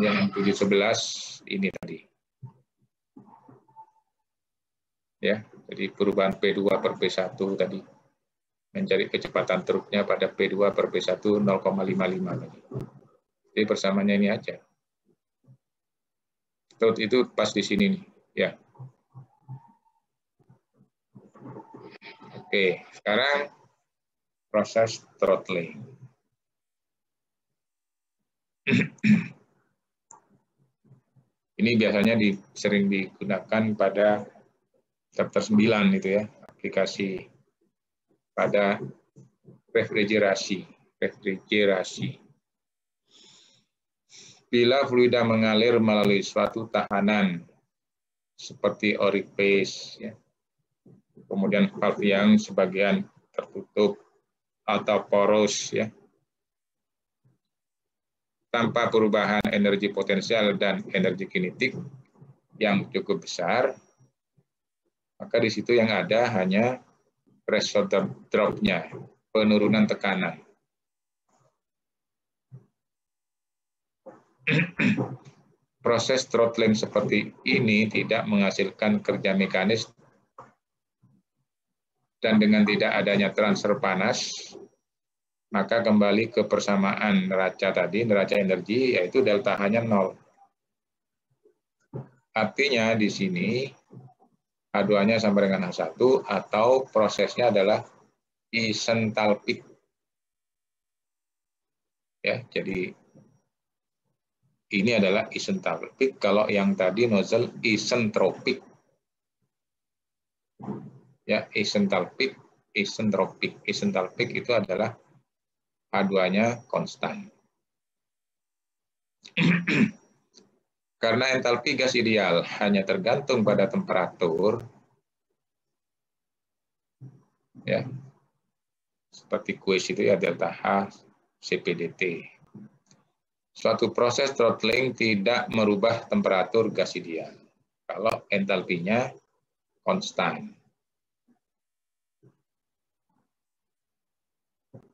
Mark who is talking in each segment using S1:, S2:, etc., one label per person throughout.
S1: Yang 711 ini tadi. Ya, jadi perubahan P2 per P1 tadi. Mencari kecepatan truknya pada P2 per P1 0,55 tadi. Jadi persamaannya ini aja. Itu pas di sini nih, ya. Oke, sekarang proses throttling. Ini biasanya sering digunakan pada chapter 9 itu ya, aplikasi pada refrigerasi. Bila fluida mengalir melalui suatu tahanan seperti orifice, ya, kemudian valve yang sebagian tertutup atau poros, ya, tanpa perubahan energi potensial dan energi kinetik yang cukup besar, maka di situ yang ada hanya pressure drop-nya, penurunan tekanan. Proses throttling seperti ini tidak menghasilkan kerja mekanis dan dengan tidak adanya transfer panas, maka kembali ke persamaan neraca tadi, neraca energi, yaitu delta H-nya 0. Artinya di sini H2-nya sama dengan H1 atau prosesnya adalah isentalpik. Ya, jadi ini adalah isentalpik, kalau yang tadi nozzle isentropik. Ya, isentropik itu adalah H2-nya konstan. Karena entalpi gas ideal hanya tergantung pada temperatur, ya, seperti kuis itu ya delta H CPDT. Suatu proses throttling tidak merubah temperatur gas ideal kalau entalpinya konstan.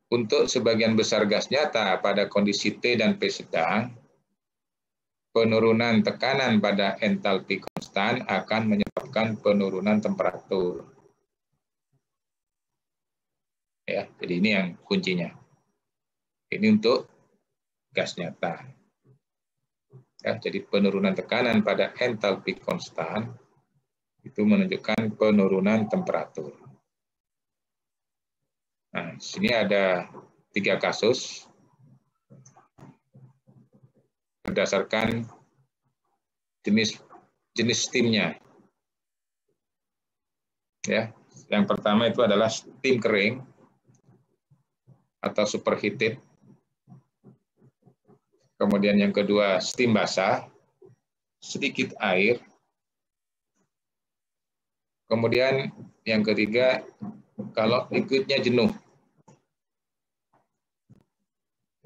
S1: Untuk sebagian besar gas nyata pada kondisi T dan P sedang, penurunan tekanan pada entalpi konstan akan menyebabkan penurunan temperatur. Ya, jadi ini yang kuncinya. Ini untuk gas nyata. Ya, jadi penurunan tekanan pada entalpi konstan itu menunjukkan penurunan temperatur. Nah, sini ada 3 kasus berdasarkan jenis steamnya. Ya, yang pertama itu adalah steam kering atau superheated. Kemudian yang kedua steam basah, sedikit air. Kemudian yang ketiga kalau liquidnya jenuh.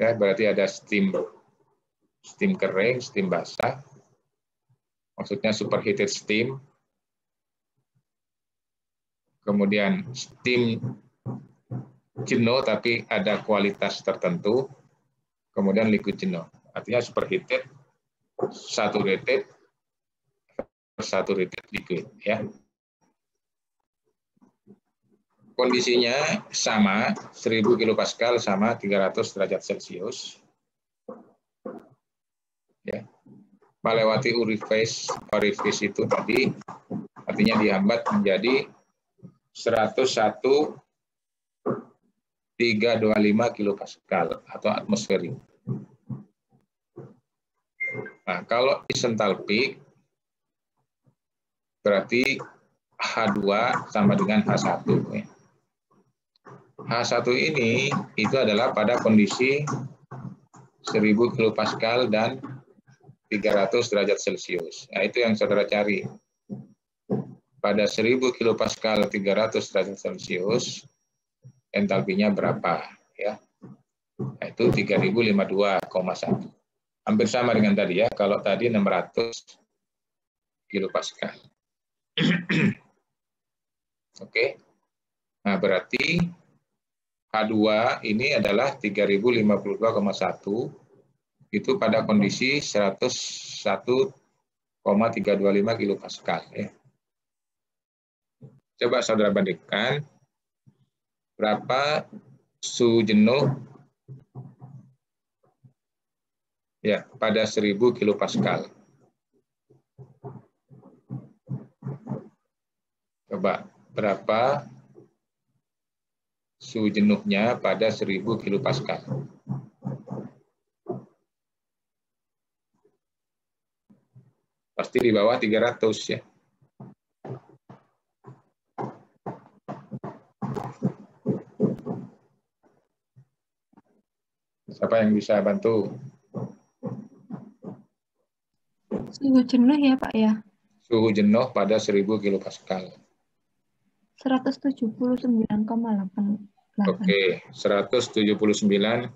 S1: Ya, berarti ada steam kering, steam basah. Maksudnya superheated steam. Kemudian steam jenuh tapi ada kualitas tertentu. Kemudian liquid jenuh. Artinya superheated, saturated liquid, ya. Kondisinya sama, 1000 kPa sama 300 derajat Celcius. Ya. Melewati orifice itu tadi, artinya dihambat menjadi 101,325 kPa atau atmosferik. Nah, kalau isentalpik berarti H2 sama dengan H1. H1 ini itu adalah pada kondisi 1000 kPa dan 300 derajat Celcius. Nah, itu yang saudara cari. Pada 1000 kPa 300 derajat Celcius, entalpinya berapa? Ya, itu 3052,1. Hampir sama dengan tadi ya, kalau tadi 600 kPa. Oke. Nah, berarti H2 ini adalah 3052,1 itu pada kondisi 101,325 kilopascal. Ya. Coba saudara bandingkan berapa suhu jenuh ya pada 1000 kilopascal. Coba berapa suhu jenuhnya pada 1000 kilopascal. Pasti di bawah 300 ya. Siapa yang bisa bantu?
S2: Suhu jenuh ya Pak ya?
S1: Suhu jenuh pada 1000 kilopascal.
S2: 179,8.
S1: Oke, 179,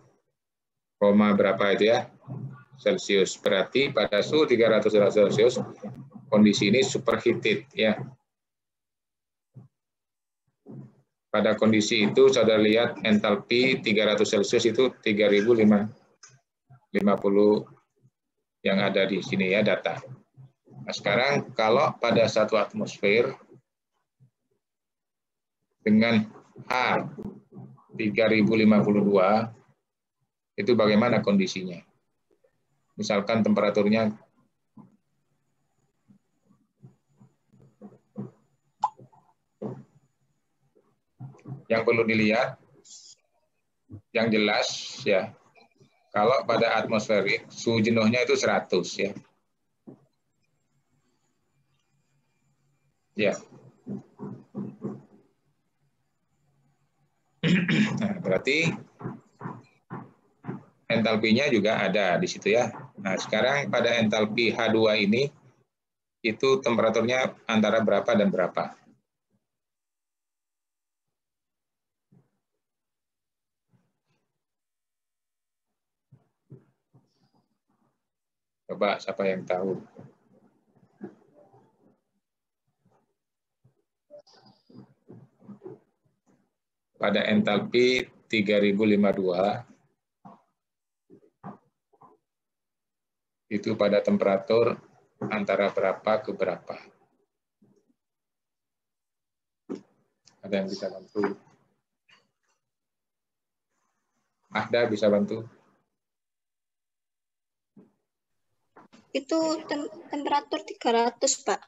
S1: berapa itu ya? Celcius. Berarti pada suhu 300 derajat Celcius kondisi ini superheated ya. Pada kondisi itu saudara lihat entalpi 300 Celcius itu 3050 yang ada di sini ya data. Nah, sekarang kalau pada satu atmosfer dengan H 3052 itu bagaimana kondisinya? Misalkan temperaturnya yang perlu dilihat, yang jelas ya, kalau pada atmosferik suhu jenuhnya itu 100 ya. Ya. Nah, berarti entalpinya juga ada di situ ya. Nah, sekarang pada entalpi H2 ini itu temperaturnya antara berapa dan berapa? Coba siapa yang tahu? Pada entalpi 3052 itu pada temperatur antara berapa ke berapa? Ada yang bisa bantu? Ahda bisa bantu?
S3: Itu temperatur 300, Pak.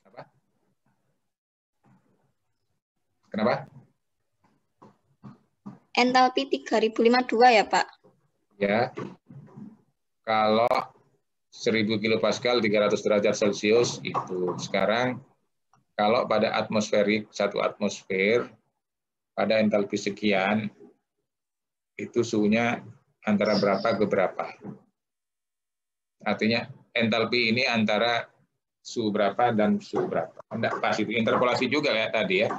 S1: Apa? Kenapa?
S3: Entalpi 3052 ya, Pak?
S1: Ya. Kalau 1000 kilopascal 300 derajat Celcius itu. Sekarang kalau pada atmosferik, satu atmosfer pada entalpi sekian itu suhunya antara berapa ke berapa? Artinya entalpi ini antara suhu berapa dan suhu berapa. Enggak pas itu interpolasi juga ya tadi ya.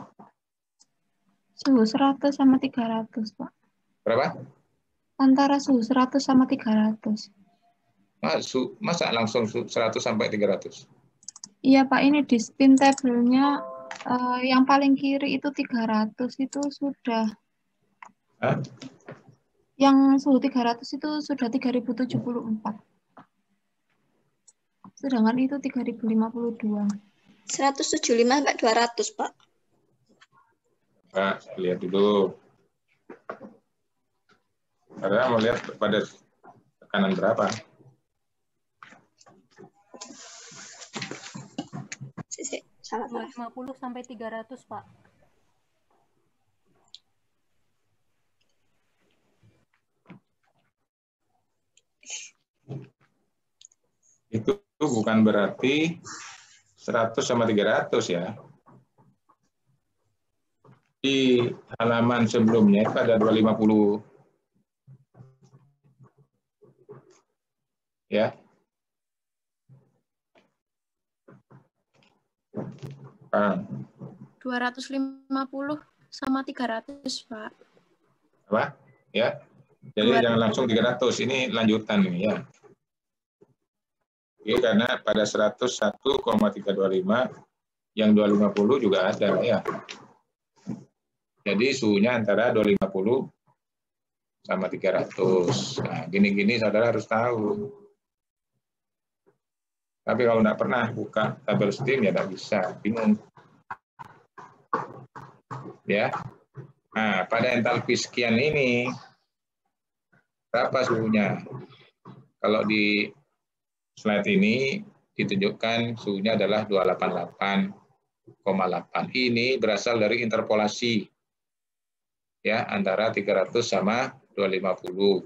S2: Suhu 100 sama 300, Pak.
S1: Berapa?
S2: Antara suhu 100 sama 300.
S1: Masa langsung 100 sampai 300?
S2: Iya, Pak, ini di spin table-nya yang paling kiri itu 300 itu sudah.
S1: Hah?
S2: Yang suhu 300 itu sudah 3074. Sedangkan itu 3052.
S3: 175 sampai 200, Pak.
S1: Pak, lihat dulu. Karena mau lihat pada tekanan berapa.
S3: Salah.
S4: 50 sampai 300, Pak.
S1: Itu bukan berarti 100 sama 300 ya. Di halaman sebelumnya itu ada 250. Ya. Ah.
S4: 250 sama 300, Pak.
S1: Apa? Ya. Jadi jangan langsung 300, ini lanjutan nih ya. Oke, karena pada 101,325 yang 250 juga ada ya. Jadi suhunya antara 250 sama 300. Nah, gini-gini saudara harus tahu. Tapi kalau nggak pernah buka tabel steam ya nggak bisa, bingung. Ya. Nah, pada entalpi sekian ini berapa suhunya? Kalau di slide ini ditunjukkan suhunya adalah 288,8. Ini berasal dari interpolasi ya antara 300 sama 250.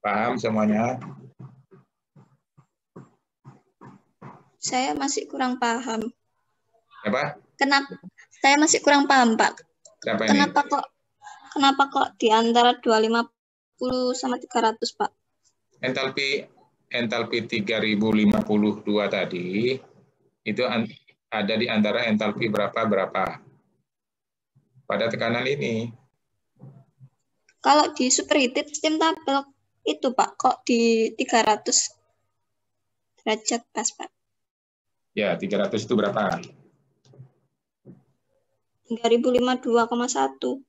S1: Paham semuanya?
S3: Saya masih kurang paham.
S1: Apa?
S3: Kenapa? Saya masih kurang paham, Pak.
S1: Siapa ini?
S3: Kenapa kok di antara 250 sama 300, Pak?
S1: Entalpi 3052 tadi itu ada di antara entalpi berapa pada tekanan ini.
S3: Kalau di superheated steam tabel itu, Pak, kok di 300 derajat pas, Pak?
S1: Ya, 300 itu berapa?
S3: 3052,1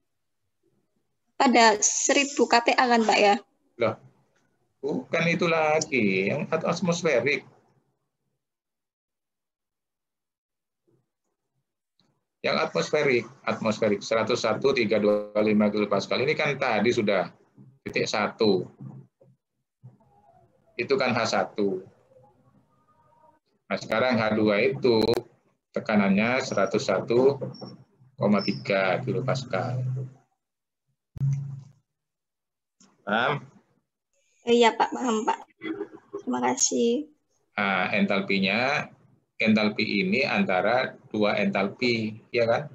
S3: pada 1000 kPa kan, Pak ya?
S1: Loh, bukan itu lagi, yang atmosferik. Yang atmosferik 101,325 kilopascal ini kan tadi sudah titik 1. Itu kan H1. Nah, sekarang H2 itu tekanannya 101,3 kilopascal. Paham?
S3: Iya, Pak, paham, Pak. Terima kasih.
S1: Nah, entalpi ini antara dua entalpi, ya kan?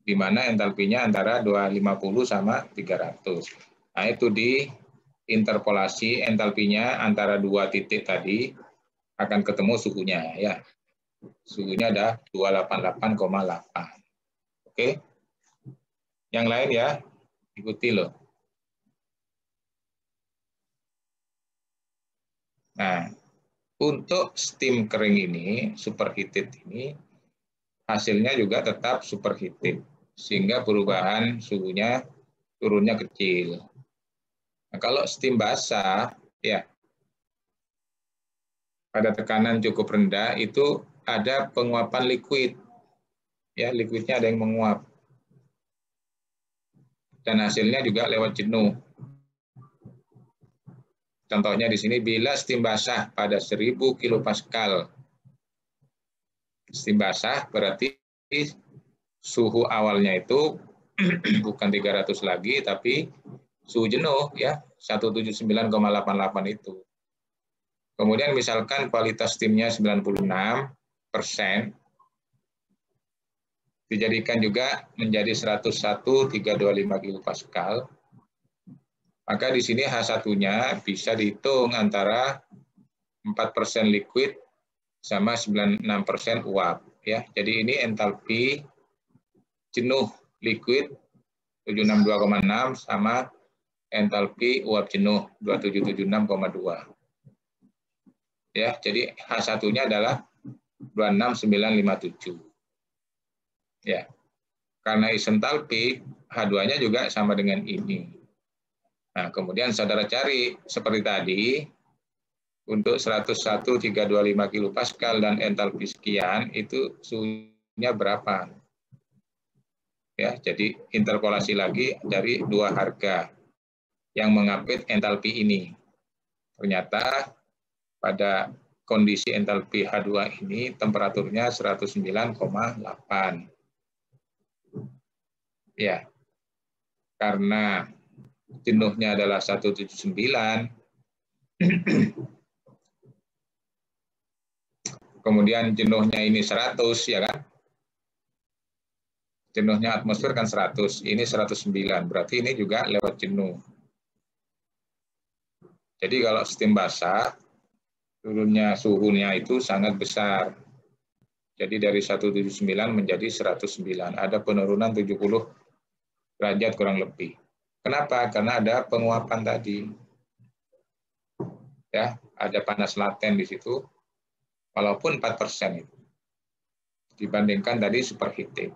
S1: Di mana entalpinya antara 250 sama 300. Nah, itu di interpolasi entalpinya antara dua titik tadi akan ketemu suhunya, ya. Suhunya ada 288,8. Oke? Yang lain ya, ikuti loh. Nah, untuk steam kering ini, superheated ini, hasilnya juga tetap superheated, sehingga perubahan suhunya turunnya kecil. Nah, kalau steam basah, ya, pada tekanan cukup rendah itu ada penguapan liquid, ya, liquidnya ada yang menguap, dan hasilnya juga lewat jenuh. Contohnya di sini, bila steam basah pada 1000 kilopascal, steam basah berarti suhu awalnya itu bukan 300 lagi, tapi suhu jenuh, ya, 179,88 itu. Kemudian misalkan kualitas steamnya 96%, dijadikan juga menjadi 101,325 kilopascal, maka di sini H1-nya bisa dihitung antara 4% liquid sama 96% uap. Ya, jadi ini entalpi jenuh liquid 762,6 sama entalpi uap jenuh 2776,2. Ya, jadi H1-nya adalah 26957. Ya. Karena isentalpi, H2-nya juga sama dengan ini. Nah, kemudian saudara cari seperti tadi, untuk 101,325 kilopascal dan entalpi sekian, itu suhunya berapa? Ya, jadi interpolasi lagi dari dua harga yang mengapit entalpi ini. Ternyata pada kondisi entalpi H2 ini temperaturnya 109,8. Ya, karena jenuhnya adalah 179, kemudian jenuhnya ini 100, ya kan? Jenuhnya atmosfer kan 100, ini 109, berarti ini juga lewat jenuh. Jadi kalau steam basah, turunnya suhunya itu sangat besar. Jadi dari 179 menjadi 109, ada penurunan 70 derajat kurang lebih. Kenapa? Karena ada penguapan tadi. Ya, ada panas laten di situ, walaupun 4% itu. Dibandingkan tadi superheated.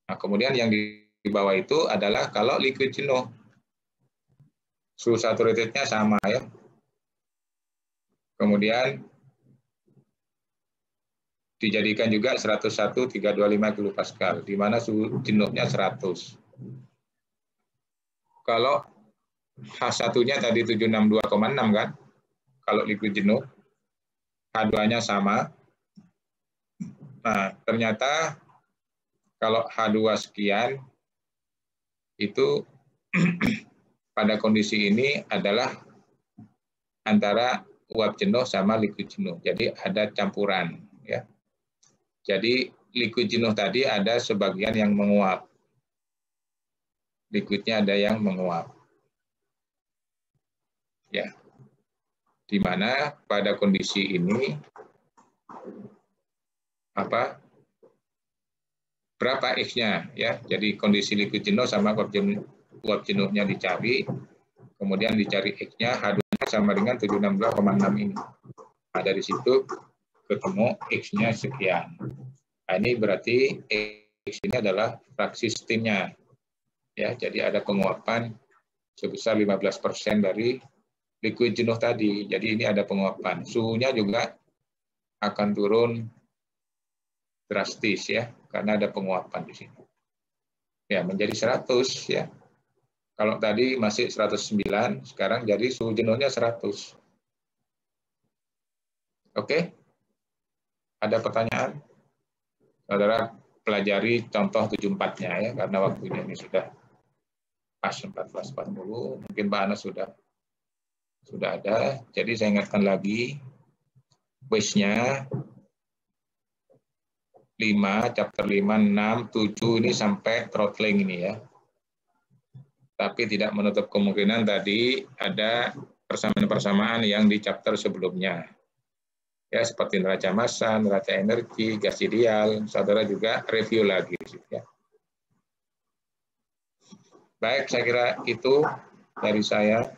S1: Nah, kemudian yang di bawah itu adalah kalau liquid jenuh. Suhu saturatednya sama ya. Kemudian dijadikan juga 101,325 kilopascal, di mana suhu jenuhnya 100. Kalau H1-nya tadi 762,6 kan, kalau liquid jenuh, H2-nya sama. Nah, ternyata kalau H2 sekian, itu pada kondisi ini adalah antara uap jenuh sama liquid jenuh. Jadi ada campuran. Ya. Jadi liquid jenuh tadi ada sebagian yang menguap. Liquidnya ada yang menguap. Ya. Di mana pada kondisi ini berapa X-nya ya. Jadi kondisi liquid jenuh sama uap jenuhnya dicari, kemudian dicari X-nya, H2-nya sama dengan 762,6 ini. Nah, dari situ ketemu X-nya sekian. Nah, ini berarti X ini adalah fraksi steamnya. Ya, jadi ada penguapan sebesar 15% dari liquid jenuh tadi. Jadi ini ada penguapan. Suhunya juga akan turun drastis ya, karena ada penguapan di sini. Ya, menjadi 100 ya. Kalau tadi masih 109, sekarang jadi suhu jenuhnya 100. Oke? Ada pertanyaan? Saudara pelajari contoh 74-nya ya, karena waktunya ini sudah pas 14.40. Mungkin Pak Anas sudah ada. Jadi saya ingatkan lagi, waste-nya 5, chapter 5, 6, 7 ini sampai throttling ini ya. Tapi tidak menutup kemungkinan tadi ada persamaan-persamaan yang di chapter sebelumnya. Ya, seperti neraca massa, neraca energi, gas ideal, saudara juga review lagi. Ya. Baik, saya kira itu dari saya.